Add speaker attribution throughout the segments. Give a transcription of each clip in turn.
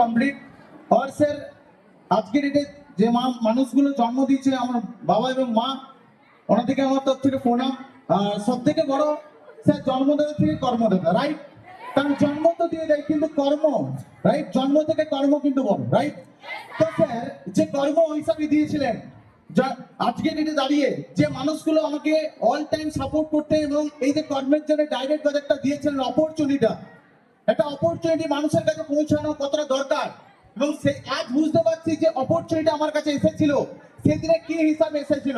Speaker 1: Complete. আর sir আজকের ডেটে যে মানুষগুলো জন্ম দিয়েছে আমার বাবা এবং মা, ওনাদেরকে আমার তরফ থেকে প্রণাম। আর সব থেকে বড় স্যার জন্মদাতা থেকে কর্মদাতা, রাইট? কারণ জন্ম তো দিয়ে দেয় কিন্তু কর্ম, রাইট? জন্ম থেকে কর্ম কিন্তু বড়, রাইট? তো স্যার যে কর্ম হিসাবে দিয়েছিলেন, আজকের ডেটে দাঁড়িয়ে যে মানুষগুলো আমাকে অল টাইম সাপোর্ট করতে এবং এই যে কর্মের জন্য ডাইরেক্ট বাজারটা দিয়েছিলেন, অপরচুনিটিটা, একটা অপরচুনিটি মানুষের কাছে পৌঁছানো কতটা দরকার, এবং সেই আজ বুঝতে পারছি যে অপরচুনিটি আমার কাছে এসেছিল সেদিনে কি হিসাবে এসেছিল।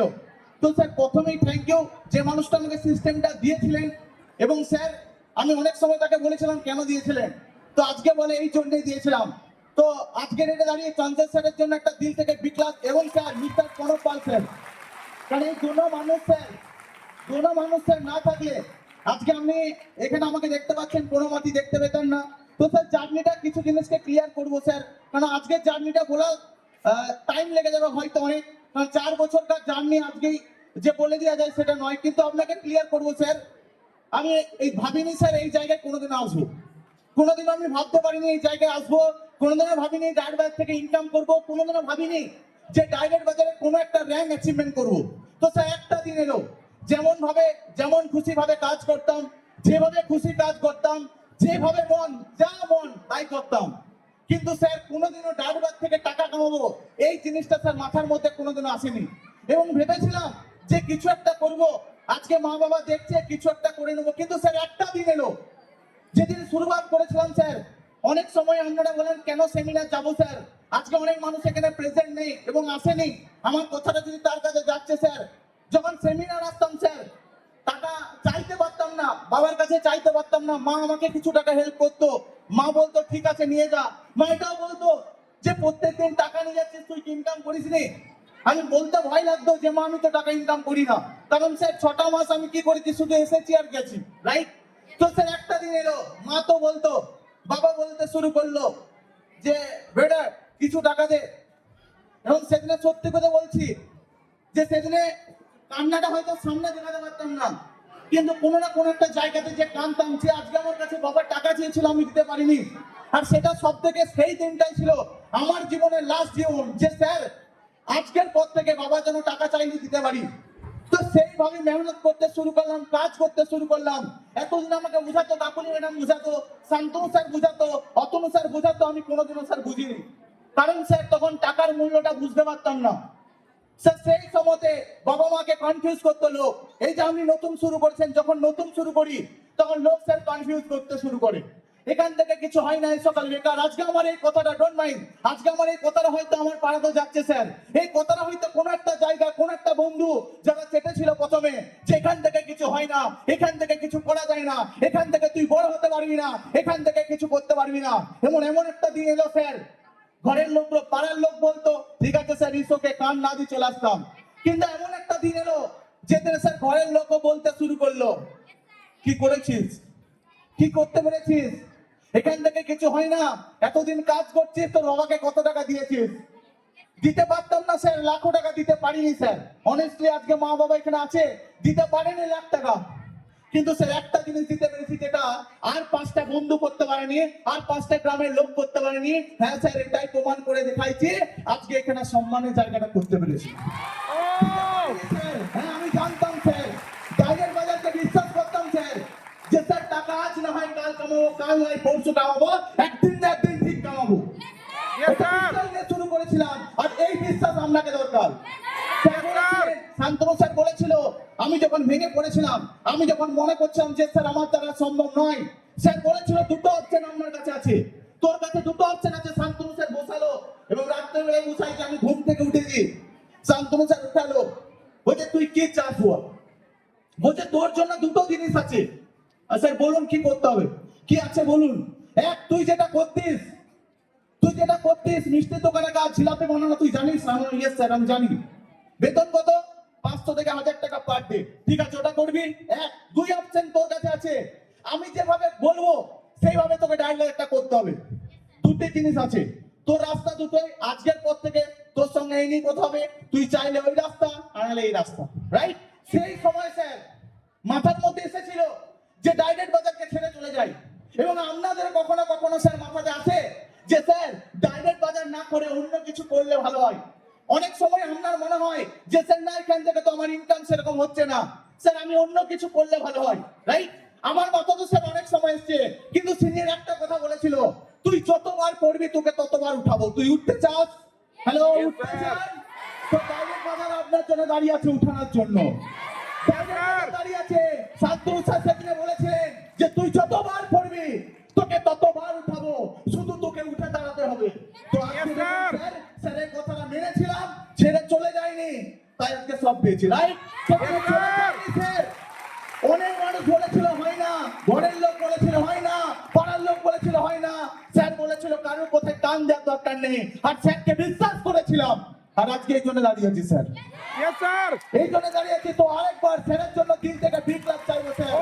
Speaker 1: তো স্যার প্রথমেই থ্যাংক ইউ যে মানুষটা আমাকে সিস্টেমটা দিয়েছিলেন, এবং স্যার আমি অনেক সময় তাকে বলেছিলাম কেন দিয়েছিলেন, তো আজকে বলে এই জন্যই দিয়েছিলাম। তো আজকে রেটে দাঁড়িয়ে চঞ্চল স্যারের জন্য একটা দিল থেকে বিগ ক্লাস, এবং স্যার মিস্টার প্রণব পাল স্যার, কারণ এই দুটো মানুষ স্যার না থাকলে আজকে আপনি এখানে আমাকে দেখতে পাচ্ছেন, কোনো মাটি দেখতে পেতেন না। তো স্যার জার্নিটা কিছু জিনিসকে ক্লিয়ার করবো স্যার, কারণ আজকের জার্নিটা বলা টাইম লেগে যাবে হয়তো অনেক, কারণ 4 বছরকার জার্নি আজকেই যে বলে দেওয়া যায় সেটা নয়, কিন্তু আপনাকে ক্লিয়ার করবো স্যার। আমি এই ভাবিনি স্যার এই জায়গায় কোনোদিন আসবো, কোনোদিন আমি ভাবতে পারিনি এই জায়গায় আসবো, কোনোদিনও ভাবিনি ডাইরেক্ট বাজার থেকে ইনকাম করবো, কোনোদিনও ভাবিনি যে ডাইরেক্ট বাজারে কোনো একটা র্যাঙ্ক অ্যাচিভমেন্ট করবো। তো স্যার একটা দিন এলো, যেমন খুশি ভাবে কাজ করতাম, যেভাবে খুশি কাজ করতাম, যেভাবে মন তাই করতাম, কিন্তু স্যার কোনোদিনও ডাইরেক্ট বাজার থেকে টাকা কামাবো এই জিনিসটা স্যার মাথার মধ্যে কোনোদিনও আসেনি, এবং ভেবেছিলাম যে কিছু একটা করব, আজকে মা বাবা দেখছে কিছু একটা করে নেবো, কিন্তু স্যার একটা দিন এলো যেদিন শুরুয়াত করেছিলাম স্যার। অনেক সময় আপনারা বলেন কেন সেমিনার যাবো স্যার, আজকে অনেক মানুষ এখানে প্রেজেন্ট নেই এবং আসেনি, আমার কথাটা যদি তার কাছে যাচ্ছে স্যার, যখন সেমিনার আসতাম স্যার টাকা চাইতে পারতাম না, বাবার কাছে চাইতে পারতাম না, মা আমাকে কিছু টাকা হেল্প করতো, মা বলতো ঠিক আছে নিয়ে যা, মা এটাও বলতো যে প্রত্যেকদিন টাকা নিয়ে যাচ্ছিস তুই ইনকাম করিস নি। আমি বলতে ভয় লাগতো যে মা আমি তো টাকা ইনকাম করি না, কারণ স্যার 6টা মাস আমি কি করেছি, শুধু এসেছি আর গেছি, রাইট? তো স্যার একটা দিন এলো, মা তো বলতো, বাবা বলতে শুরু করলো যে বেটা কিছু টাকা দে, এবং সেদিনে সত্যি কথা বলছি যে সেদিনে কান্নাটা হয়তো সামনে দেখাতে পারতাম না, কিন্তু কোনো না কোনো একটা জায়গাতে যে কাঁদতাম যে আজকে আমার কাছে বাবার টাকা চেয়েছিল আমি দিতে পারিনি, আর সেটা সব থেকে সেই দিনটাই ছিল আমার জীবনের লাস্ট জীবন, যে স্যার আজকের পর থেকে বাবা যেন টাকা চাইলে দিতে পারি। তো সেইভাবে মেহনত করতে শুরু করলাম, কাজ করতে শুরু করলাম। এতদিন আমাকে বুঝাতো, কাকুলি ম্যাডাম বুঝাতো, শান্তনু স্যার বুঝাতো, অতনু স্যার বুঝাতো, আমি কোনোদিনও স্যার বুঝিনি, কারণ স্যার তখন টাকার মূল্যটা বুঝতে পারতাম না স্যার। সেই সময়তে বাবা মাকে কনফিউজ করতো লোক, এই যে আপনি নতুন শুরু করছেন, যখন নতুন শুরু করি তখন লোক স্যার কনফিউজ করতে শুরু করে, এখান থেকে কিছু হয় না, এই সকাল বেকার। আজকে আমার এই কথাটা ডোন্ট মাইন্ড, আজকে আমার এই কথাটা হয়তো আমার পাড়াতে যাচ্ছে স্যার, এই কথাটা হয়তো কোন একটা জায়গা, কোন একটা বন্ধু যারা চেপেছিল প্রথমে যে এখান থেকে কিছু হয় না, এখান থেকে কিছু করা যায় না, এখান থেকে তুই বড় হতে পারবি না, এখান থেকে কিছু করতে পারবি না, এমন একটা দিন এলো স্যার, ঘরের লোক পাড়ার লোক বলতো ঠিক আছে স্যার ইসোকে কান না দিয়ে চলে আসতাম, কিন্তু এমন একটা দিন এলো যেদিন স্যার ঘরের লোকও বলতে শুরু করলো কি করেছিস, কি করতে পেরেছিস, এখান থেকে কিছু হয় না, এতদিন কাজ করছিস তোর বাবাকে কত টাকা দিয়েছিস। দিতে পারতাম না স্যার, লাখো টাকা দিতে পারিনি স্যার, অনেস্টলি আজকে মা বাবা এখানে আছে, দিতে পারেনি লাখ টাকা, কিন্তু স্যার একটা জিনিস দিতে পেরেছি যেটা আর 5টা বন্ধু করতে পারেনি, আর 5টা গ্রামের লোক করতে পারেনি। হ্যাঁ স্যার এটাই প্রমাণ করে দেখাইছি, আজকে এখানে সম্মানের জায়গাটা করতে পেরেছি। হ্যাঁ আমি জানতাম স্যার, ডাইরেক্ট বাজারকে বিশ্বাস করতাম স্যার যে স্যার টাকা আজ না হয় কাল কামাবো, কাল নয় পরশু কামাবো, একদিন না একদিন ঠিক কামাবো, শুরু করেছিলাম, আর এই বিশ্বাস আপনাকে দরকার। শান্তনু স্যার বলেছিল আমি যখন ভেঙে পড়েছিলাম, আমি যখন মনে করছিলাম যে স্যার আমার দ্বারা সম্ভব নয়, স্যার বলেছিল দুটো অপশন আপনার কাছে আছে, তোর কাছে দুটো অপশন আছে। শান্তনু স্যার বসালো, এবং রাত্রেবেলায় বসাইছে, আমি ঘুম থেকে উঠেছি, শান্তনু স্যার উঠালো, বলছে তুই কি চাস, বলছে তোর জন্য দুটো জিনিস আছে। স্যার বলুন কি করতে হবে, কি আছে বলুন। এক, তুই যেটা করতিস মিষ্টির দোকানে কাজ, জিলাপি বানানো, তুই জানিস? ইয়েস স্যার আমি জানি। বেতন কত? 500 থেকে 1000 টাকা পার ডে, ঠিক আছে ওটা করবি। এক, 2 অপশন তোর কাছে আছে, আমি যেভাবে বলবো সেইভাবে তোকে ডায়লগ একটা করতে হবে। দুটি জিনিস আছে, তোর রাস্তা দুটোই, আজকের পর থেকে তোর সঙ্গে এই নিয়ে কথা হবে, তুই চাইলে ওই রাস্তা, আনালে এই রাস্তা, রাইট? সেই সময় স্যার মাথার মধ্যে এসেছিল যে ডাইরেক্ট বাজারকে ছেড়ে চলে যাই, এবং আপনাদের কখনো কখনো স্যার মাথাতে আসে যে স্যার ডাইরেক্ট বাজার না করে অন্য কিছু করলে ভালো হয়। অনেক সময় আপনার মনে হয় যে স্যার না এখান থেকে তো আমার ইনকাম সেরকম হচ্ছে না, স্যার আমি অন্য কিছু করলে ভালো হয়, রাইট? আমার মতো তো স্যার অনেক সময় এসছে, কিন্তু সিনিয়র একটা কথা বলেছিল, তুই যতবার পড়বি তোকে ততবার উঠাবো, তুই উঠতে চাস? হ্যালো, উঠতে চান? তো ডাইরেক্ট বাজার আপনার জন্য দাঁড়িয়ে আছে উঠানোর জন্য। দাঁড়িয়ে আছে। শান্তনু স্যার সেদিনে বলেছিলেন যে তুই যতবার পড়বি তোকে ততবার উঠাবো, শুধু তোকে উঠে দাঁড়াতে হবে। তো আজকে স্যার স্যারের কথাটা মেনেছিলাম, ছেড়ে চলে যায়নি, তাই আজকে সব পেয়েছি, রাইট? অনেক মানুষ বলেছিল হয় না, ঘরের লোক বলেছিল হয় না, পাড়ার লোক বলেছিল হয় না, স্যার বলেছিল কারোর কোথায় কান দেওয়ার দরকার নেই, আর স্যারকে বিশ্বাস করেছিলাম, আর আজকে এই জন্য দাঁড়িয়েছি স্যার। এই জন্য দাঁড়িয়েছি। তো আরেকবার স্যারের জন্য দিল থেকে বিগ লাভ চাইবো স্যার।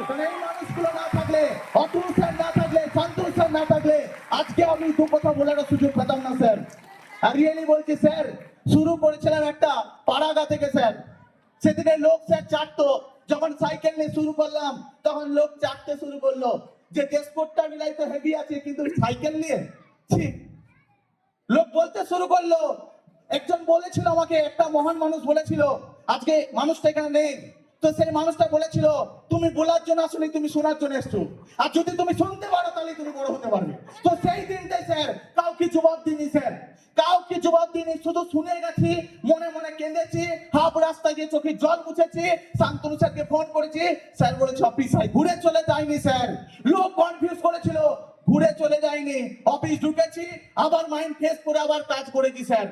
Speaker 1: কারণ এই মানুষগুলো না থাকলে, অতুল স্যার না থাকলে, শান্তনু স্যার না থাকলে আজকে আমি দু কথা বলার সুযোগ পেতাম না স্যার। আর রিয়েলি বলছি স্যার, শুরু করেছিলাম একটা পাড়াগা থেকে স্যার, সেদিনে লোক স্যার চাটতো, যখন সাইকেল নিয়ে শুরু করলাম তখন লোক চাটতে শুরু করলো যে ডেসপোর্টটা মিলাই তো হেভি আছে, কিন্তু সাইকেল নিয়ে ঠিক লোক বলতে শুরু করলো। একজন বলেছিল আমাকে, একটা মহান মানুষ বলেছিল, আজকে মানুষটা এখানে নেই, তো সেই মানুষটা বলেছিল তুমি বলার জন্য আসলে তুমি শোনার জন্য এসছো, আর যদি তুমি শুনতে পারো তাহলে তুমি বড় হতে পারবে। তো সেই দিনটাই স্যার কাউকে জবাব দিইনি স্যার, কাউকে জবাব দিইনি, শুধু শুনে গেছি, মনে মনে কেঁদেছি, হাফ রাস্তায় গিয়ে চোখে জল মুছেছি, শান্তনু স্যারকে ফোন করেছি, স্যার বলেছে অফিস আই, ঘুরে চলে যায়নি স্যার। লোক কনফিউজ করেছিল, ঘুরে চলে যায়নি, অফিস ঢুকেছি, আবার মাইন্ড ফ্রেশ করে আবার কাজ করেছি স্যার।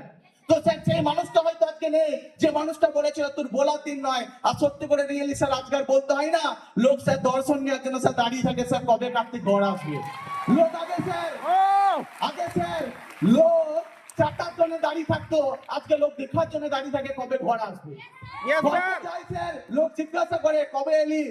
Speaker 1: তো স্যার সেই মানুষটা হয়তো আজকে নেই, যে মানুষটা বলেছিল তোর বলার দিন নয়, আর সত্যি করে রিয়েলি স্যার আজকাল বলতে হয় না, লোক স্যার দর্শন নেওয়ার জন্য স্যার দাঁড়িয়ে থাকে স্যার কবে কার্তিক গড় আসবে। লোক আগে স্যার লোক চারটার জন্য দাঁড়িয়ে থাকতো, আজকে লোক দেখার জন্য দাঁড়িয়ে থাকে কবে ঘর আসবে। স্যার লোক জিজ্ঞাসা করে কবে এলি,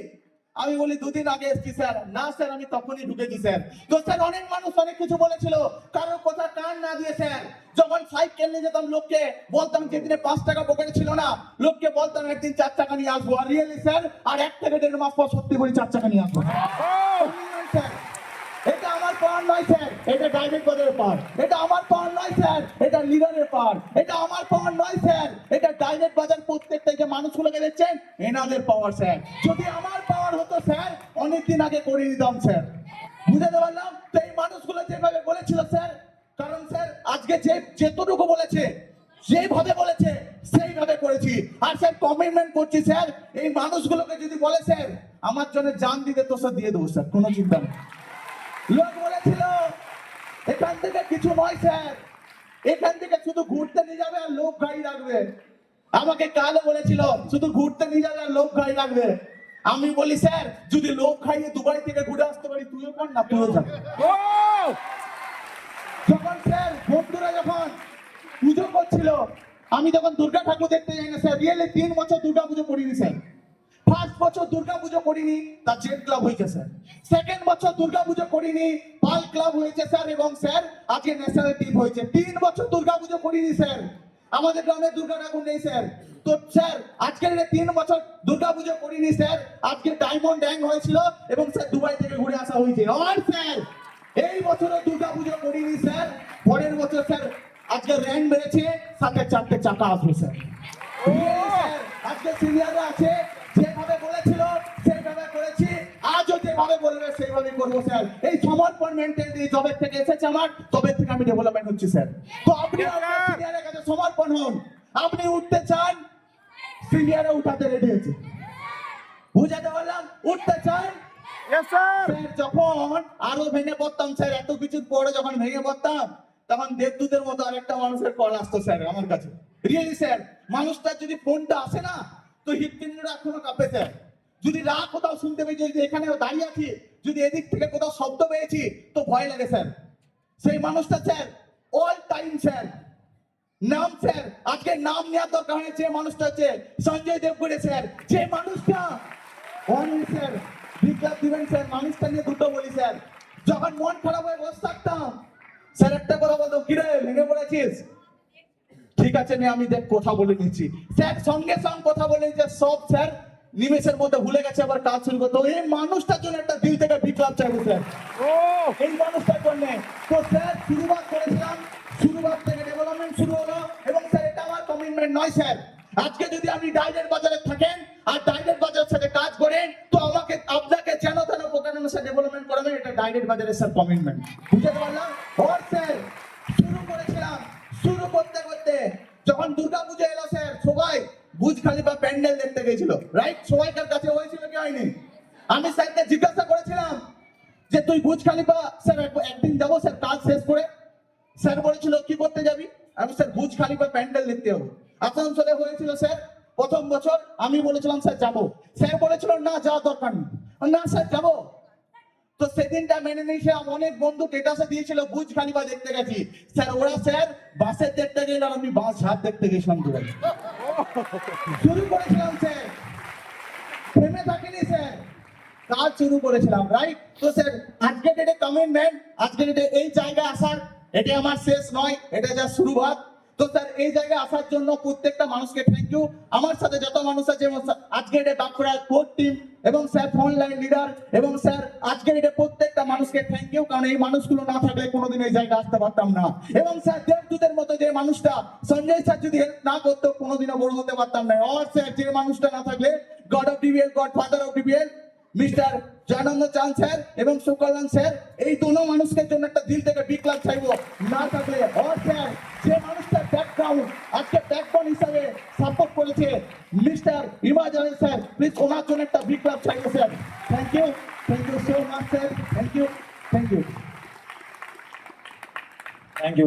Speaker 1: আমি বলি দুদিন আগে এসেছি স্যার, না স্যার আমি তখনই ঢুকেছি স্যার। তো স্যার অনেক মানুষ অনেক কিছু বলেছিল, কারোর কথা কান না দিয়ে স্যার যখন সাইকেল নিয়ে যেতাম লোককে বলতাম, যেদিনে 5 টাকা পকেটে ছিল না, লোককে বলতাম একদিন 4 টাকা নিয়ে আসবো, আর রিয়েলি স্যার আর 1 থেকে 1.5 মাস পর সত্যি বলি 4 টাকা নিয়ে আসবো স্যার। এটা আমার পাওয়ার নয় স্যার, এটা ডাইরেক্ট বাজারের পাওয়ার। এটা আমার পাওয়ার নয় স্যার, এটা লিডারের পাওয়ার। এটা আমার পাওয়ার নয় স্যার, এটা ডাইরেক্ট বাজার প্রত্যেকটা যে মানুষগুলোকে দেখছেন এনাদের পাওয়ার স্যার। যদি আমার পাওয়ার হতো স্যার অনেকদিন আগে করে নিতাম স্যার, বুঝাতে পারলাম? তো এই মানুষগুলো যেভাবে বলেছিল স্যার, কারণ স্যার আজকে যে যেটুকু বলেছে, যেভাবে বলেছে সেইভাবে করেছি, আর স্যার কমিটমেন্ট করছি স্যার, এই মানুষগুলোকে যদি বলে স্যার আমার জন্য জান দিতে তো স্যার দিয়ে দেবো স্যার, কোনো চিন্তা নেই। লোক বলেছিল এখান থেকে কিছু নয় স্যার, এখান থেকে শুধু ঘুরতে নিয়ে যাবে আর লোক গাড়ি রাখবে। আমাকে কালও বলেছিল শুধু ঘুরতে নিয়ে যাবে আর লোক গাড়ি রাখবে। আমি বলি স্যার যদি লোক খাইয়ে দুবাই থেকে ঘুরে আসতে পারি তুইও কর না, তুইও যাবে। যখন স্যার বন্ধুরা যখন পুজো করছিল, আমি যখন দুর্গা ঠাকুর দেখতে যাই না স্যার, রিয়েলি 3 বছর দুর্গা পুজো করিনি স্যার। ফার্স্ট বছর দুর্গা পুজো করিনি, তার জেট ক্লাব হয়েছে স্যার। সেকেন্ড বছর দুর্গা পুজো করিনি, পাল ক্লাব হয়েছে স্যার, এবং স্যার আজকে ন্যাশনাল টিম হয়েছে। 3 বছর দুর্গা পুজো করিনি স্যার, আমাদের গ্রামে দুর্গা ঠাকুর নেই স্যার। তো স্যার আজকের 3 বছর দুর্গা পুজো করিনি স্যার, আজকে ডায়মন্ড ড্যাং হয়েছিল এবং স্যার দুবাই থেকে ঘুরে আসা হয়েছে। আর স্যার এই বছরও দুর্গা পুজো করিনি স্যার, পরের বছর স্যার আজকে র্যাঙ্ক বেড়েছে, সাথে 4টে চাকা আসবে স্যার। আজকে সিনিয়ররা আছে, যেভাবে বলেছিল সেইভাবে করেছি, আজও যেভাবে বলবে সেইভাবে করবো স্যার। এই সমর্পণ মেনটেন দিয়ে যবে থেকে এসেছে আমার, তবে থেকে আমি ডেভেলপমেন্ট হচ্ছি স্যার। তো আপনি সিনিয়রের কাছে সমর্পণ হন, আপনি উঠতে চান, সিনিয়রে উঠাতে রেডি আছে, বুঝাতে পারলাম? উঠতে চান স্যার। যখন আরো ভেঙে পড়তাম স্যার, এত কিছুর পরে যখন ভেঙে পড়তাম, তখন দেবদূতের মতো আরেকটা মানুষের কল আসতো স্যার আমার কাছে। রিয়েলি স্যার মানুষটার যদি ফোনটা আসে না, তো হৃৎপিণ্ডটা এখনো কাঁপে স্যার। যদি রাগ কোথাও শুনতে পেয়েছি, যদি এখানে দাঁড়িয়ে আছি, যদি এদিক থেকে কোথাও শব্দ পেয়েছি, তো ভয় লাগে স্যার। সেই মানুষটা স্যার অল টাইম স্যার নাম স্যার, আজকে নাম নেওয়ার দরকার হয়, যে মানুষটা হচ্ছে সঞ্জয় দেবগুড়ে স্যার। যে মানুষটা অনলি স্যার বিপ্লব দিবেন স্যার, মানুষটা নিয়ে দুটো বলি স্যার। যখন মন খারাপ হয়ে বসে থাকতাম স্যার একটা কথা বলতো, কিরে ভেঙে পড়েছিস? ঠিক আছে নে আমি দেখ কথা বলে নিচ্ছি স্যার, সঙ্গে সঙ্গে কথা বলে নিচ্ছে সব স্যার নিমেষের মধ্যে ভুলে গেছে আবার কাজ শুরু করতে। এই মানুষটার জন্য একটা দিল থেকে বিপ্লব চাইবো স্যার, এই মানুষটার জন্য। তো স্যার শুরুবাত করেছিলাম, শুরুবাত থেকে ডেভেলপমেন্ট শুরু হলো, এবং স্যার এটা আমার কমিটমেন্ট নয় স্যার। আজকে যদি আপনি ডাইরেক্ট বাজারে থাকেন আর ডাইরেক্ট বাজারের সাথে কাজ করেন, তো আমাকে আপনাকে যেন তেন প্রকারের সাথে ডেভেলপমেন্ট করাবেন, এটা ডাইরেক্ট বাজারের স্যার কমিটমেন্ট, বুঝতে পারলাম। আর স্যার শুরু করেছিলাম, শুরু করতে করতে যখন দুর্গা পুজো এলো স্যার, সবাই বুর্জ খলিফা প্যান্ডেল দেখতে গেছিল, রাইট? সবাইকার কাছে হয়েছিল কি হয়নি? আমি স্যারকে জিজ্ঞাসা করেছিলাম যে তুই বুর্জ খলিফা, স্যার একদিন যাবো স্যার কাজ শেষ করে। স্যার বলেছিল কি করতে যাবি? আমি স্যার বুর্জ খলিফা প্যান্ডেল দেখতে যাবো। আসানসোলে হয়েছিল স্যার প্রথম বছর, আমি বলেছিলাম স্যার যাবো। স্যার বলেছিল না যাওয়া দরকার নেই। না স্যার যাবো। তো সেদিনটা মেনে নিয়ে অনেক বন্ধু স্ট্যাটাসে দিয়েছিল বুর্জ খলিফা দেখতে গেছি স্যার। ওরা স্যার বাসে দেখতে গেল আর আমি বাস হাত দেখতে গেছিলাম। শুরু করেছিলাম স্যার, থেমে থাকিনি স্যার, কাজ শুরু করেছিলাম, রাইট? তো স্যার আজকে ডেটে কমিটমেন্ট, আজকে ডেটে এই জায়গায় আসার, এটা আমার শেষ নয়, এটা যা শুরুয়াত। তো স্যার এই জায়গায় আসার জন্য প্রত্যেকটা মানুষকে থ্যাংক ইউ। আমার সাথে যত মানুষ আছে আজকে ডেটে বাঁকুড়ার কোর টিম এবং স্যার ফ্রন্টলাইন লিডার, এবং স্যার আজকে ডেটে প্রত্যেকটা মানুষকে থ্যাংক ইউ, কারণ এই মানুষগুলো না থাকলে কোনোদিন এই জায়গায় আসতে পারতাম না। এবং স্যার দেবদূতের মতো যে মানুষটা সঞ্জয় স্যার যদি হেল্প না করতো কোনোদিনও বড় হতে পারতাম না। আর স্যার যে মানুষটা না থাকলে god of DBL, god father of DBL mister Jayananda চাঁদ স্যার এবং সুকল্যাণ স্যার, এই দুটো মানুষের জন্য একটা দিল থেকে বিপ্লব চাইবো না থাকলে। আর স্যার যে মানুষটার ব্যাকগ্রাউন্ড আজকে ব্যাকবোন হিসাবে সাপোর্ট করেছে মিস্টার ইমাজান স্যার, প্লিজ ওনার জন্য একটা বিপ্লব চাইবো sir. Thank you so much sir, thank you, thank you, thank you.